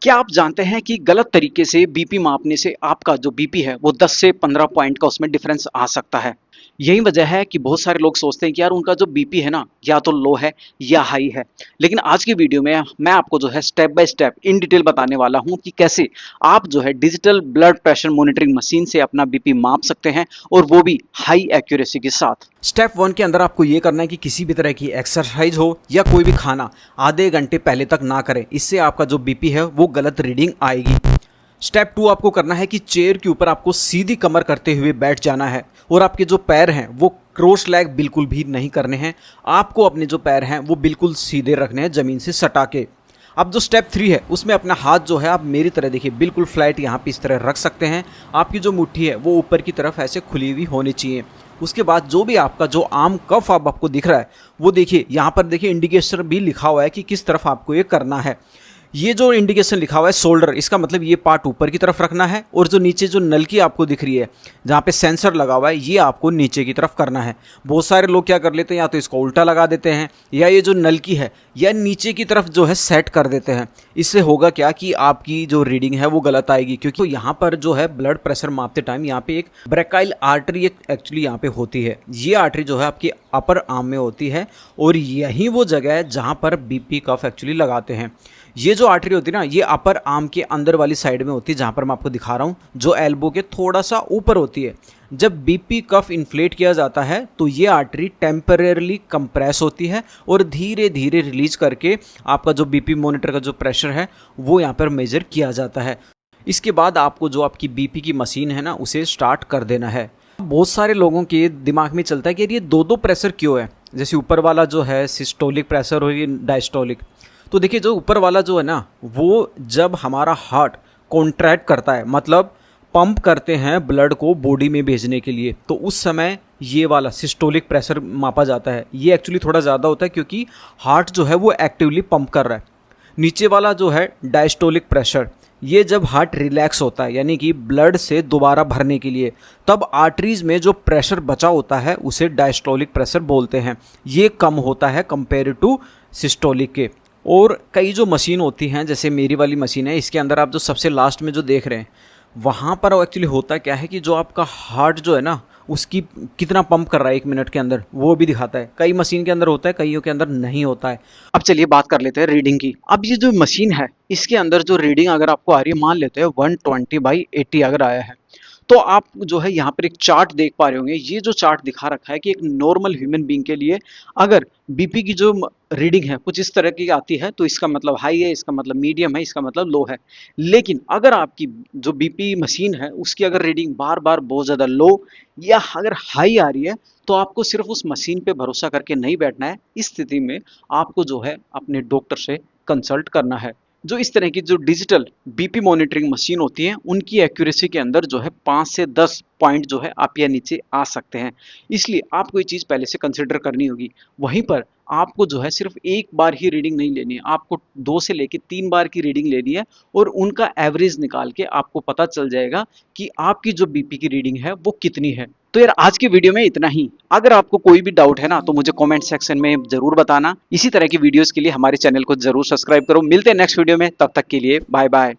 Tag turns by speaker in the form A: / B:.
A: क्या आप जानते हैं कि गलत तरीके से बीपी मापने से आपका जो बीपी है वो 10 से 15 पॉइंट का उसमें डिफरेंस आ सकता है। यही वजह है कि बहुत सारे लोग सोचते हैं कि यार उनका जो बीपी है ना या तो लो है या हाई है। लेकिन आज की वीडियो में मैं आपको जो है step by step in detail बताने वाला हूं कि कैसे आप जो है digital blood pressure monitoring machine से अपना बीपी माप सकते हैं और वो भी हाई एक्यूरेसी के साथ। स्टेप 1 के अंदर आपको ये करना है कि किसी भी तरह की एक्सरसाइज हो या कोई भी खाना आधे घंटे पहले तक ना करें, इससे आपका जो बीपी है वो गलत रीडिंग आएगी। स्टेप 2 आपको करना है कि चेयर के ऊपर आपको सीधी कमर करते हुए बैठ जाना है और आपके जो पैर हैं वो क्रॉस लेग बिल्कुल भी नहीं करने हैं। आपको अपने जो पैर हैं वो बिल्कुल सीधे रखने हैं ज़मीन से सटा के। अब जो स्टेप 3 है उसमें अपना हाथ जो है आप मेरी तरह देखिए बिल्कुल फ्लैट यहाँ पे इस तरह रख सकते हैं। आपकी जो मुट्ठी है वो ऊपर की तरफ ऐसे खुली हुई होनी चाहिए। उसके बाद जो भी आपका जो आर्म कफ अब आपको दिख रहा है वो देखिए यहाँ पर देखिए इंडिकेटर भी लिखा हुआ है कि किस तरफ आपको ये करना है। ये जो इंडिकेशन लिखा हुआ है शोल्डर, इसका मतलब ये पार्ट ऊपर की तरफ रखना है और जो नीचे जो नलकी आपको दिख रही है जहाँ पे सेंसर लगा हुआ है ये आपको नीचे की तरफ करना है। बहुत सारे लोग क्या कर लेते हैं, या तो इसको उल्टा लगा देते हैं या ये जो नलकी है या नीचे की तरफ जो है सेट कर देते हैं। इससे होगा क्या कि आपकी जो रीडिंग है वो गलत आएगी, क्योंकि तो यहाँ पर जो है ब्लड प्रेशर मापते टाइम यहाँ पे एक ब्रेकाइल आर्टरी एक्चुअली यहाँ पे होती है। ये आर्टरी जो है आपकी अपर आर्म में होती है और यही वो जगह है जहाँ पर बीपी कफ एक्चुअली लगाते हैं। ये जो आर्टरी होती है ना ये अपर आर्म के अंदर वाली साइड में होती है, जहाँ पर मैं आपको दिखा रहा हूँ, जो एल्बो के थोड़ा सा ऊपर होती है। जब बीपी कफ इन्फ्लेट किया जाता है तो ये आर्टरी टेम्परेरली कंप्रेस होती है और धीरे धीरे रिलीज करके आपका जो बीपी मॉनिटर का जो प्रेशर है वो यहाँ पर मेजर किया जाता है। इसके बाद आपको जो आपकी बीपी की मशीन है ना उसे स्टार्ट कर देना है। बहुत सारे लोगों के दिमाग में चलता है कि ये दो प्रेशर क्यों है, जैसे ऊपर वाला जो है सिस्टोलिक प्रेशर और ये डायस्टोलिक। तो देखिए जो ऊपर वाला जो है ना वो जब हमारा हार्ट कॉन्ट्रैक्ट करता है, मतलब पंप करते हैं ब्लड को बॉडी में भेजने के लिए, तो उस समय ये वाला सिस्टोलिक प्रेशर मापा जाता है। ये एक्चुअली थोड़ा ज़्यादा होता है क्योंकि हार्ट जो है वो एक्टिवली पंप कर रहा है। नीचे वाला जो है डायस्टोलिक प्रेशर, ये जब हार्ट रिलैक्स होता है यानी कि ब्लड से दोबारा भरने के लिए, तब आर्टरीज में जो प्रेशर बचा होता है उसे डायस्टोलिक प्रेशर बोलते हैं। ये कम होता है कंपेयर टू सिस्टोलिक के। और कई जो मशीन होती हैं जैसे मेरी वाली मशीन है, इसके अंदर आप जो सबसे लास्ट में जो देख रहे हैं वहाँ पर एक्चुअली होता क्या है कि जो आपका हार्ट जो है ना उसकी कितना पंप कर रहा है 1 मिनट के अंदर वो भी दिखाता है। कई मशीन के अंदर होता है, कईयों के अंदर नहीं होता है। अब चलिए बात कर लेते हैं रीडिंग की। अब ये जो मशीन है इसके अंदर जो रीडिंग अगर आपको आ रही है, मान लेते हैं 120/80 अगर आया है, तो आप जो है यहाँ पर एक चार्ट देख पा रहे होंगे। ये जो चार्ट दिखा रखा है कि एक नॉर्मल ह्यूमन बीइंग के लिए अगर बीपी की जो रीडिंग है कुछ इस तरह की आती है तो इसका मतलब हाई है, इसका मतलब मीडियम है, इसका मतलब लो है। लेकिन अगर आपकी जो बीपी मशीन है उसकी अगर रीडिंग बार बार बहुत ज़्यादा लो या अगर हाई आ रही है तो आपको सिर्फ उस मशीन पे भरोसा करके नहीं बैठना है। इस स्थिति में आपको जो है अपने डॉक्टर से कंसल्ट करना है। जो इस तरह की जो डिजिटल बीपी मॉनिटरिंग मशीन होती है उनकी एक्यूरेसी के अंदर जो है 5 से 10 पॉइंट जो है आप या नीचे आ सकते हैं। इसलिए आपको ये चीज़ पहले से कंसिडर करनी होगी। वहीं पर आपको जो है सिर्फ एक बार ही रीडिंग नहीं लेनी है, आपको 2 से लेके 3 बार की रीडिंग लेनी है और उनका एवरेज निकाल के आपको पता चल जाएगा कि आपकी जो बीपी की रीडिंग है वो कितनी है। तो यार आज की वीडियो में इतना ही। अगर आपको कोई भी डाउट है ना तो मुझे कमेंट सेक्शन में जरूर बताना। इसी तरह की वीडियोस के लिए हमारे चैनल को जरूर सब्सक्राइब करो। मिलते हैं नेक्स्ट वीडियो में, तब तक के लिए बाय बाय।